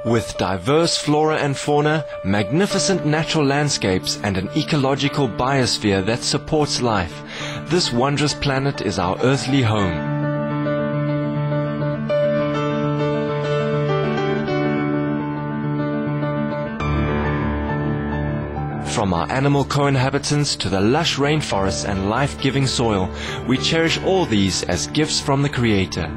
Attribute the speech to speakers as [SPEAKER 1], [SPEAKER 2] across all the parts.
[SPEAKER 1] With diverse flora and fauna, magnificent natural landscapes and an ecological biosphere that supports life, this wondrous planet is our earthly home. From our animal co-inhabitants to the lush rainforests and life-giving soil, we cherish all these as gifts from the Creator.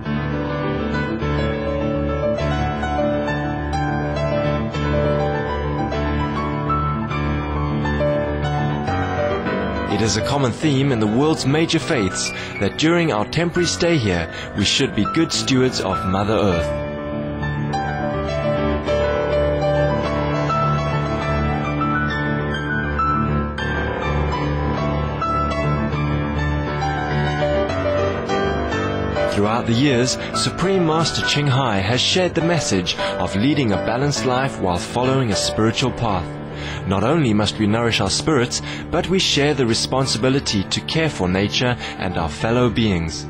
[SPEAKER 1] It is a common theme in the world's major faiths that during our temporary stay here, we should be good stewards of Mother Earth. Throughout the years, Supreme Master Chinghai has shared the message of leading a balanced life while following a spiritual path. Not only must we nourish our spirits, but we share the responsibility to care for nature and our fellow beings.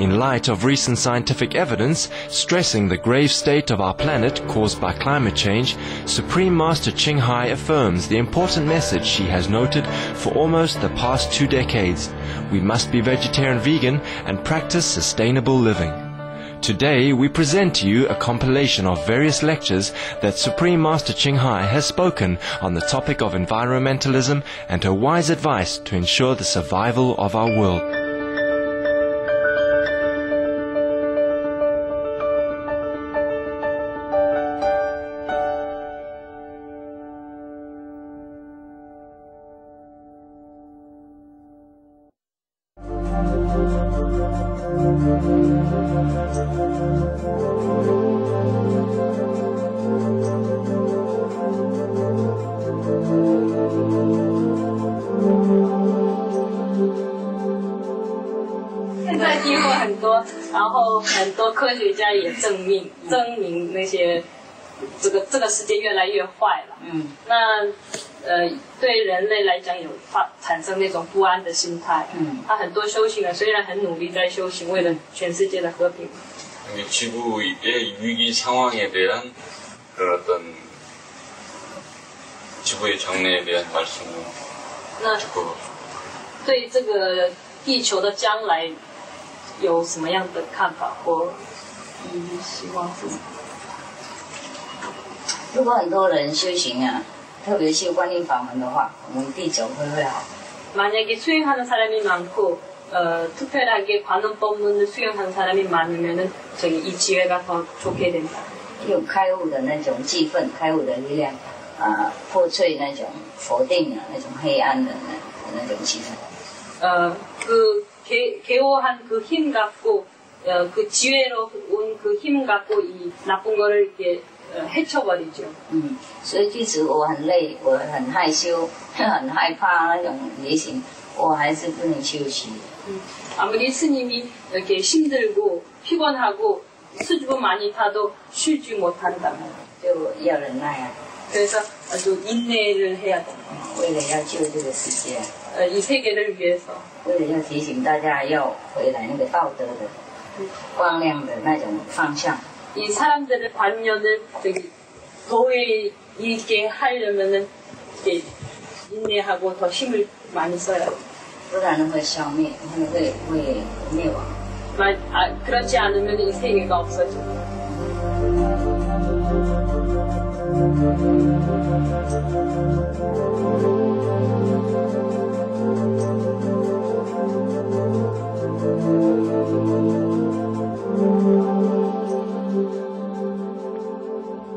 [SPEAKER 1] In light of recent scientific evidence stressing the grave state of our planet caused by climate change, Supreme Master Chinghai affirms the important message she has noted for almost the past 2 decades. We must be vegetarian-vegan and practice sustainable living. Today we present to you a compilation of various lectures that Supreme Master Chinghai has spoken on the topic of environmentalism and her wise advice to ensure the survival of our world.
[SPEAKER 2] 然后很多科学家也证明那些这个世界越来越坏了。那对人类来讲有产生那种不安的心态。他很多修行人虽然很努力在修行，为了全世界的和平。
[SPEAKER 3] 지구의 위기 상황에 대한 그런 어떤 지구의 정례에 대한 말씀을 듣고
[SPEAKER 2] 对这个地球的将来有什么样的看法或希望是什么？
[SPEAKER 4] 如果很多人修行啊，特别是观音法门的话，我们地球会好。
[SPEAKER 2] 만약에 수행하는 사람이 많고 특별하게 관음법문을 수행하는 사람이 많으면은 저기 이 지혜가 더 좋게 된다.
[SPEAKER 4] 有开悟的那种气氛，开悟的力量，破碎那种否定啊，那种黑暗的那种气氛。
[SPEAKER 2] 그 개호한 그 힘 갖고 그 지혜로 온 그 힘 갖고 이 나쁜 거를 이렇게 헤쳐버리죠.
[SPEAKER 4] 所以即使我很累，我很害羞，很害怕那种野心，我还是不能休息。
[SPEAKER 2] 아무리 스님이 이렇게 힘들고 피곤하고 수줍음 많이 타도 쉬지 못한다.
[SPEAKER 4] 就要忍耐啊。
[SPEAKER 2] 그래서 아주 인내를 해야 돼.
[SPEAKER 4] 为了要救这个世界。
[SPEAKER 2] 이 세계를 위해서.
[SPEAKER 4] 为了要提醒大家要回来那个道德的、光亮的那种方向。
[SPEAKER 2] 이 사람들의 관념을 저기 도에 있게 하려면은 이렇게 인내하고 더 힘을 많이 써야 돼.
[SPEAKER 4] 不然会消灭，会灭亡。
[SPEAKER 2] 그렇지 않으면 이 세계가 없어져.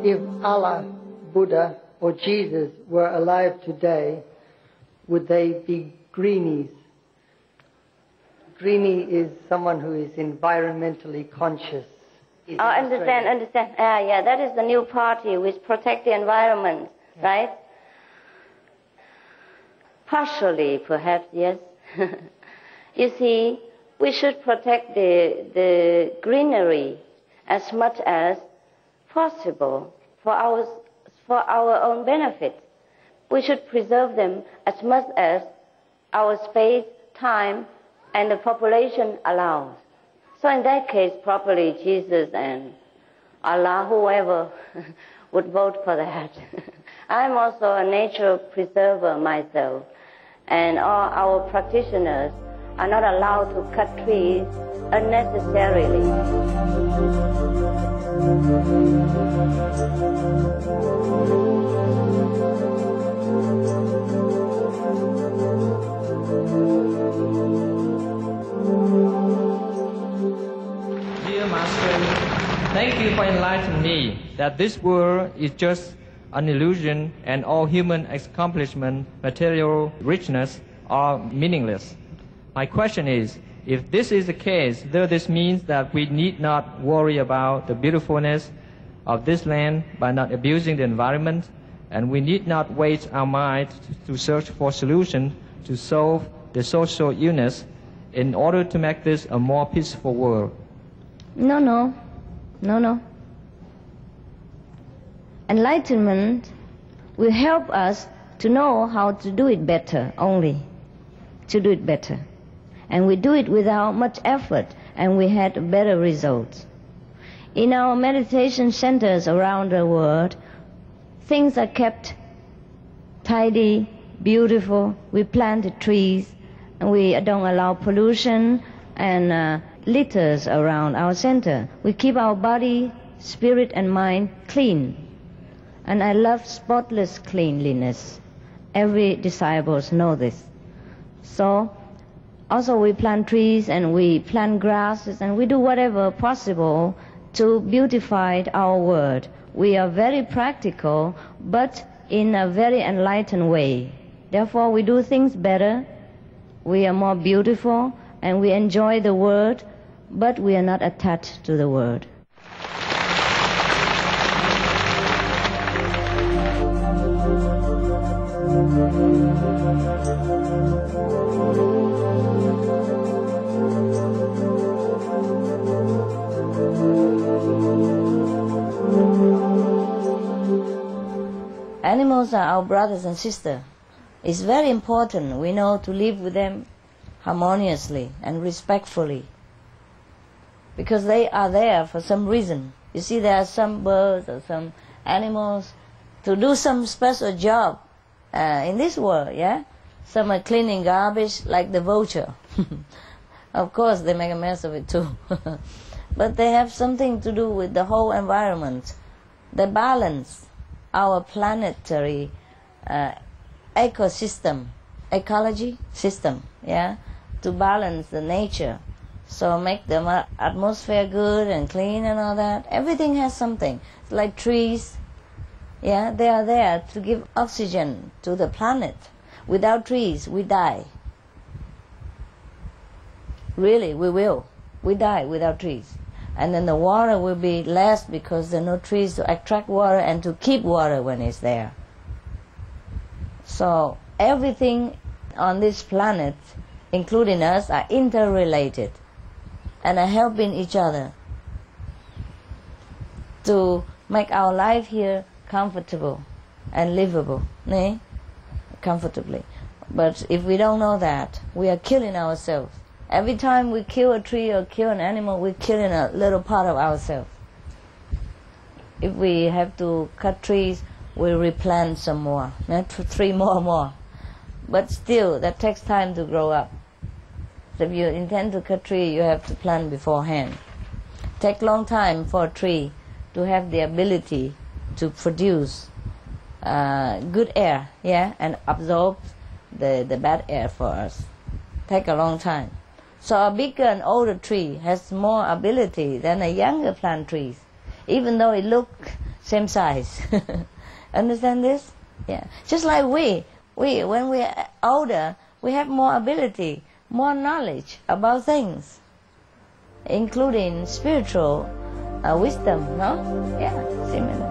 [SPEAKER 5] If Allah, Buddha, or Jesus were alive today, would they be greenies? Greenie is someone who is environmentally conscious.
[SPEAKER 6] Oh, understand. Yeah, that is the new party which protect the environment, right? Partially, perhaps, yes. You see, we should protect the greenery as much as possible for our own benefit. We should preserve them as much as our space, time, and the population allows. So in that case, probably Jesus and Allah, whoever, would vote for that. I'm also a nature preserver myself, and all our practitioners are not allowed to cut trees unnecessarily.
[SPEAKER 7] Dear Master, thank you for enlightening me that this world is just an illusion and all human accomplishment, material richness are meaningless. My question is, if this is the case, does this mean that we need not worry about the beautifulness of this land by not abusing the environment, and we need not waste our mind to search for solutions to solve the social illness in order to make this a more peaceful world?
[SPEAKER 6] No. Enlightenment will help us to know how to do it better, only to do it better. And we do it without much effort, and we had better results. In our meditation centers around the world, things are kept tidy, beautiful. We plant trees, and we don't allow pollution and litters around our center. We keep our body, spirit, and mind clean. And I love spotless cleanliness. Every disciples know this. So, also we plant trees and we plant grasses and we do whatever possible to beautify our world. We are very practical, but in a very enlightened way. Therefore, we do things better, we are more beautiful, and we enjoy the world, but we are not attached to the world. Animals are our brothers and sisters. It's very important, we know, to live with them harmoniously and respectfully, because they are there for some reason. You see, there are some birds or some animals to do some special job in this world, yeah? Some are cleaning garbage, like the vulture. Of course, they make a mess of it too. But they have something to do with the whole environment. They balance our planetary ecosystem, ecology system, yeah, to balance the nature. So make the atmosphere good and clean and all that. Everything has something. It's like trees, yeah, they are there to give oxygen to the planet. Without trees, we die. Really, we will. We die without trees. And then the water will be less because there are no trees to attract water and to keep water when it's there. So everything on this planet, including us, are interrelated and are helping each other to make our life here comfortable and livable, comfortably. But if we don't know that, we are killing ourselves. Every time we kill a tree or kill an animal, we're killing a little part of ourselves. If we have to cut trees, we replant some more, 3 more. But still, that takes time to grow up. So if you intend to cut tree, you have to plant beforehand. Take long time for a tree to have the ability to produce good air, yeah, and absorb the bad air for us. Take a long time. So a bigger and older tree has more ability than a younger plant trees, even though it look same size. Understand this? Yeah. Just like we when we are older, we have more ability, more knowledge about things, including spiritual wisdom, no? Yeah, similar.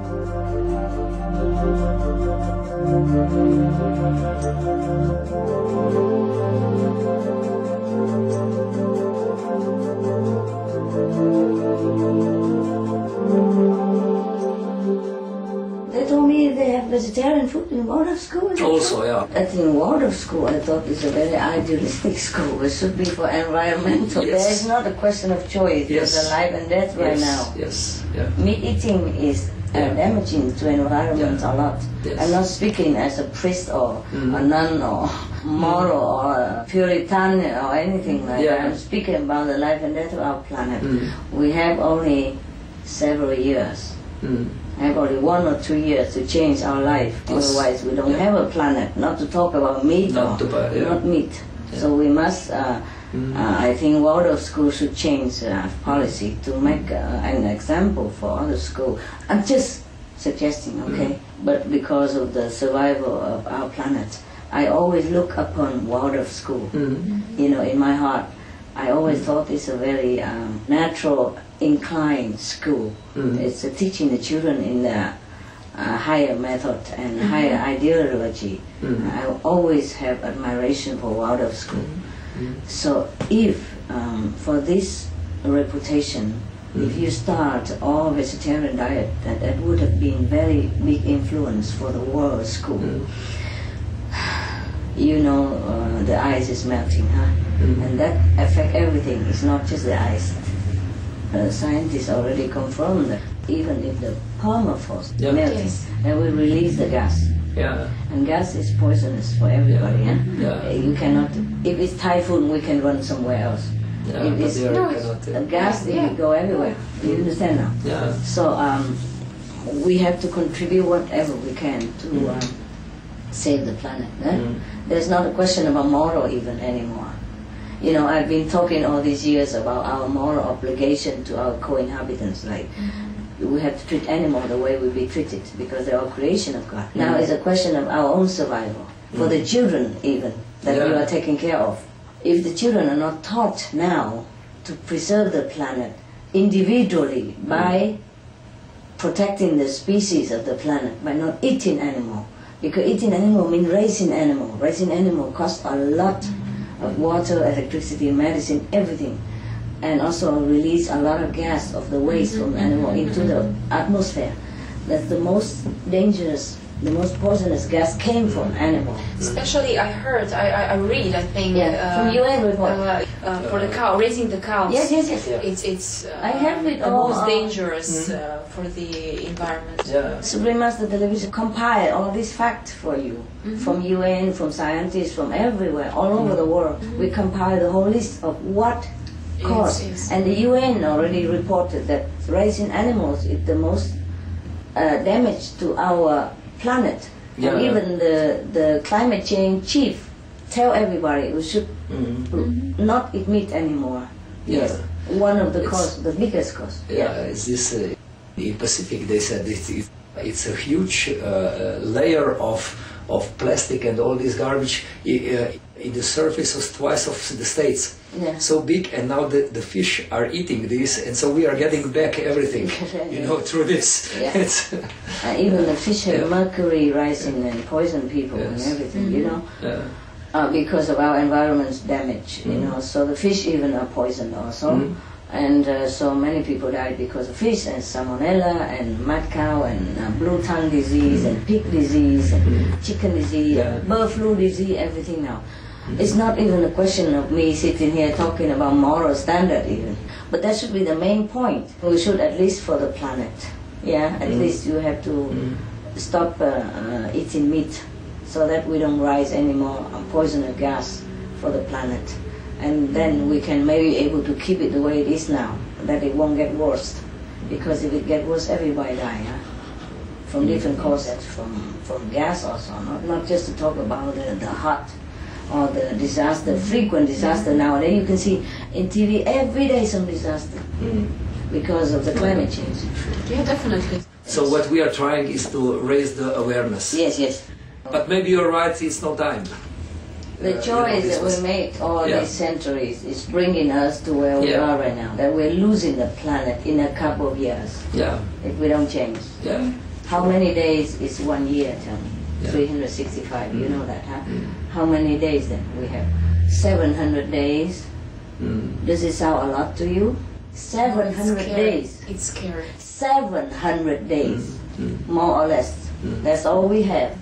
[SPEAKER 6] They told me they have the vegetarian food in Waldorf school?
[SPEAKER 8] Also, yeah.
[SPEAKER 6] I think Waldorf school, I thought, is a very idealistic school. It should be for environmental.
[SPEAKER 8] Yes.
[SPEAKER 6] There is not a question of choice.
[SPEAKER 8] Yes.
[SPEAKER 6] There's a life and death right now.
[SPEAKER 8] Yes, yeah.
[SPEAKER 6] Meat eating is damaging to environment a lot.
[SPEAKER 8] Yes.
[SPEAKER 6] I'm not speaking as a priest or a nun or moral or a Puritan or anything like that. I'm speaking about the life and death of our planet. We have only several years. Have only 1 or 2 years to change our life. Yes. Otherwise, we don't have a planet. Not to talk about meat not meat. Yeah. So we must. I think Waldorf school should change policy to make an example for other schools. I'm just suggesting, okay? But because of the survival of our planet, I always look upon Waldorf school. You know, in my heart, I always thought it's a very natural, inclined school. It's teaching the children in the higher method and higher ideology. I always have admiration for Waldorf school. So if for this reputation, if you start all vegetarian diet, that would have been very big influence for the world school. You know, the ice is melting, huh? And that affect everything. It's not just the ice. Scientists already confirmed that even if the permafrost melts, then we release the gas. And gas is poisonous for everybody. You cannot. If it's typhoon, we can run somewhere else. If it's gas, it will go everywhere. You understand now? So we have to contribute whatever we can to save the planet. There's not a question about moral even anymore. You know, I've been talking all these years about our moral obligation to our co-inhabitants, like we have to treat animals the way we be treated because they are creation of God. Now it's a question of our own survival, for the children even, that we are taking care of. If the children are not taught now to preserve the planet individually by protecting the species of the planet, by not eating animal, because eating animal means raising animal. Raising animal costs a lot of water, electricity, medicine, everything. And also release a lot of gas of the waste from animal into the atmosphere. That's the most dangerous, the most poisonous gas came from animal.
[SPEAKER 9] Especially I heard, I read, I think
[SPEAKER 6] from UN report
[SPEAKER 9] for the cow, raising the cows.
[SPEAKER 6] Yes.
[SPEAKER 9] It's
[SPEAKER 6] I have it
[SPEAKER 9] the
[SPEAKER 6] all,
[SPEAKER 9] most dangerous for the environment.
[SPEAKER 6] Supreme Master Television compile all these facts for you, from UN, from scientists, from everywhere, all over the world. We compile the whole list of what cause. And the UN already reported that raising animals is the most damage to our planet. And even the climate change chief tell everybody we should not eat meat anymore. One of the cause, the biggest cause.
[SPEAKER 8] It's this in Pacific they said it's a huge layer of plastic and all this garbage in the surface of twice of the states. So big, and now the fish are eating this, and so we are getting back everything, you know, through this.
[SPEAKER 6] Even the fish have mercury rising and poison people and everything, you know, because of our environment's damage, you know. So the fish even are poisoned also. And so many people died because of fish, and salmonella, and mad cow, and blue tongue disease, and pig disease, and chicken disease, bird flu disease, everything now. It's not even a question of me sitting here talking about moral standard even. But that should be the main point. We should, at least for the planet, at least you have to stop eating meat so that we don't rise any more poisonous gas for the planet. And then we can maybe able to keep it the way it is now, that it won't get worse. Because if it gets worse, everybody die, from different causes, from gas also, not just to talk about the heart or the disaster, frequent disaster nowadays. You can see in TV every day some disaster because of the climate change.
[SPEAKER 9] Yeah, definitely.
[SPEAKER 8] So what we are trying is to raise the awareness.
[SPEAKER 6] Yes.
[SPEAKER 8] But maybe you're right, it's no time.
[SPEAKER 6] The choice that we made all these centuries is bringing us to where we are right now, that we're losing the planet in a couple of years if we don't change. How many days is 1 year, tell me? 365, you know that, huh? How many days then? We have 700 days. Does it sound a lot to you? 700 days.
[SPEAKER 9] It's scary.
[SPEAKER 6] 700 days, more or less. That's all we have.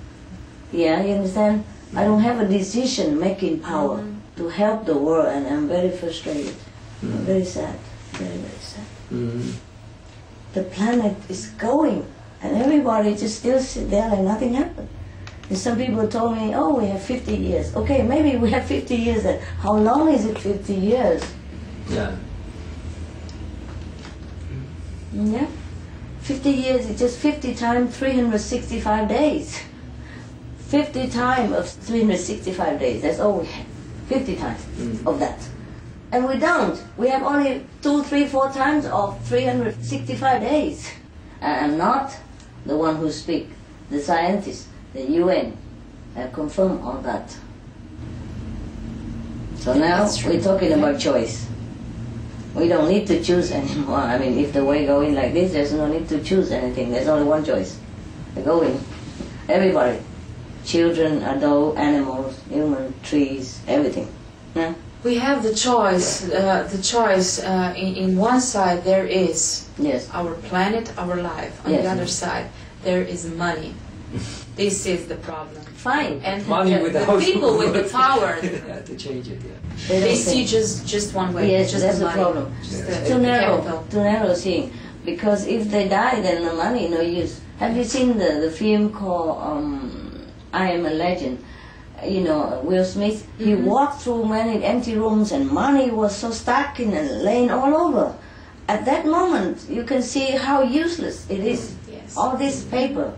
[SPEAKER 6] Yeah, you understand? I don't have a decision-making power to help the world, and I'm very frustrated. I'm very sad. Very, very sad. The planet is going, and everybody just still sit there like nothing happened. And some people told me, oh, we have 50 years. Okay, maybe we have 50 years. And how long is it 50 years?
[SPEAKER 8] Yeah.
[SPEAKER 6] Yeah. 50 years is just 50 times 365 days. 50 times of 365 days. That's all we have. 50 times of that. And we don't. We have only 2, 3, 4 times of 365 days. And I'm not the one who speaks. The scientists, the UN, have confirmed all that. So now we're talking about choice. We don't need to choose anymore. I mean, if the way going like this, there's no need to choose anything. There's only one choice. We're going. Everybody. Children, adult, animals, human, trees, everything. Yeah?
[SPEAKER 9] We have the choice. In one side there is our planet, our life. On the other side there is money. This is the problem.
[SPEAKER 6] Fine.
[SPEAKER 9] And
[SPEAKER 8] money
[SPEAKER 9] the people with the power.
[SPEAKER 8] Yeah, to change it. Yeah.
[SPEAKER 9] They see just one way.
[SPEAKER 6] Yes,
[SPEAKER 9] just
[SPEAKER 6] that's the
[SPEAKER 9] money.
[SPEAKER 6] problem.
[SPEAKER 9] Too
[SPEAKER 6] narrow seeing. Because if they die, then the money no use. Have you seen the film called I Am a Legend? You know, Will Smith, he walked through many empty rooms and money was so stuck in and laying all over. At that moment, you can see how useless it is.
[SPEAKER 9] Yes.
[SPEAKER 6] All this paper,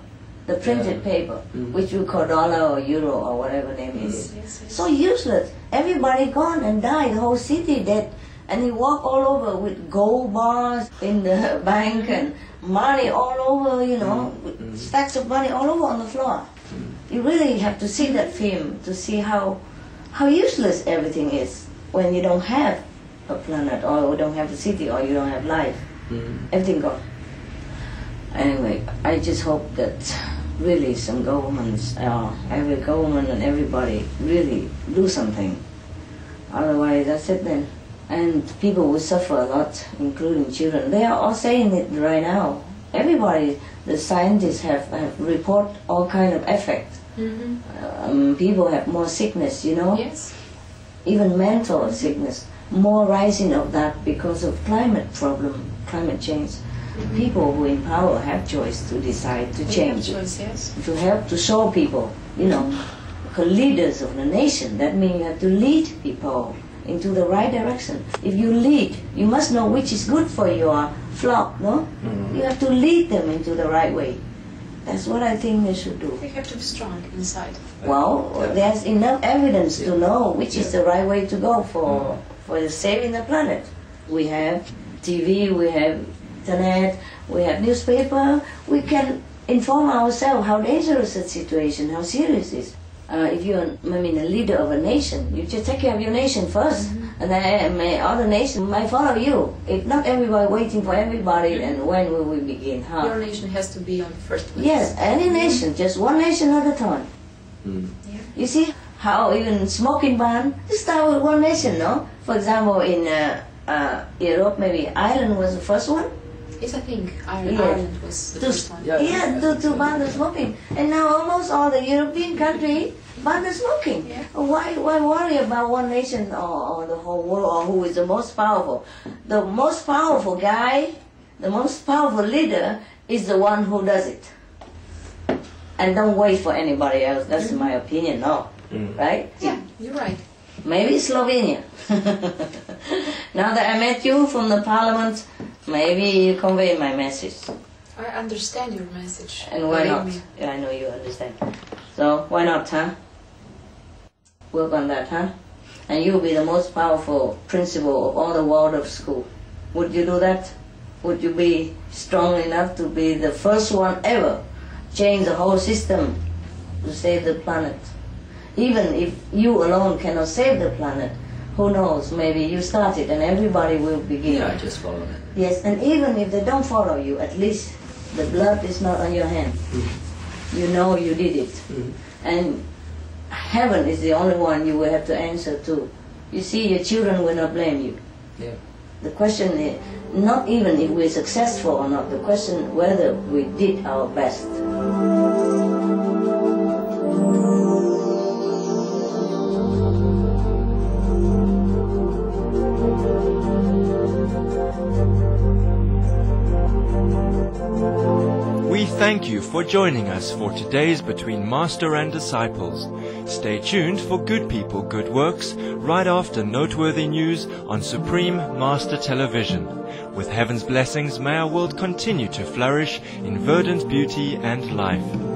[SPEAKER 6] the printed paper, which we call dollar or euro or whatever name it is.
[SPEAKER 9] Yes.
[SPEAKER 6] So useless. Everybody gone and died, the whole city dead. And he walked all over with gold bars in the bank and money all over, you know, stacks of money all over on the floor. You really have to see that film to see how useless everything is when you don't have a planet, or you don't have a city, or you don't have life. Everything gone. Anyway, I just hope that really some governments, every government and everybody really do something. Otherwise, that's it then. And people will suffer a lot, including children. They are all saying it right now. Everybody, the scientists have report all kind of effects. People have more sickness, you know.
[SPEAKER 9] Yes.
[SPEAKER 6] Even mental sickness, more rising of that because of climate problem, climate change. People who in power have choice to decide to change it, to help to show people, you know, leaders of the nation. That means you have to lead people into the right direction. If you lead, you must know which is good for your flock, no? You have to lead them into the right way. That's what I think they should do.
[SPEAKER 9] They have to be strong inside.
[SPEAKER 6] Well, there's enough evidence to know which is the right way to go for saving the planet. We have TV, we have internet, we have newspaper. We can inform ourselves how dangerous the situation, how serious it is. If you're a leader of a nation, you just take care of your nation first, and then other nations might follow you. If not everybody waiting for everybody, then when will we begin? Huh?
[SPEAKER 9] Your nation has to be on the first place.
[SPEAKER 6] Yes, any nation, just one nation at a time. You see how even smoking ban, just start with one nation, no? For example, in Europe, maybe Ireland was the first one.
[SPEAKER 9] Yes, I think Ireland was the first one.
[SPEAKER 6] To ban the smoking. And now almost all the European countries ban the smoking.
[SPEAKER 9] Yeah.
[SPEAKER 6] Why worry about one nation or the whole world, or who is the most powerful? The most powerful guy, the most powerful leader is the one who does it. And don't wait for anybody else. That's my opinion, no. Right?
[SPEAKER 9] Yeah, you're right.
[SPEAKER 6] Maybe Slovenia. Now that I met you from the parliament, maybe you convey my message.
[SPEAKER 9] I understand your message.
[SPEAKER 6] And why not? Yeah, I know you understand. So why not, huh? Work on that, huh? And you'll be the most powerful principal of all the world of school. Would you do that? Would you be strong enough to be the first one ever change the whole system to save the planet? Even if you alone cannot save the planet, who knows, maybe you start it and everybody will begin.
[SPEAKER 8] Yeah, just follow it.
[SPEAKER 6] Yes, and even if they don't follow you, at least the blood is not on your hand. You know you did it. And heaven is the only one you will have to answer to. You see, your children will not blame you.
[SPEAKER 8] Yeah.
[SPEAKER 6] The question is not even if we're successful or not, the question whether we did our best.
[SPEAKER 1] thank you for joining us for today's Between Master and Disciples. Stay tuned for Good People, Good Works right after noteworthy news on Supreme Master Television. With heaven's blessings, may our world continue to flourish in verdant beauty and life.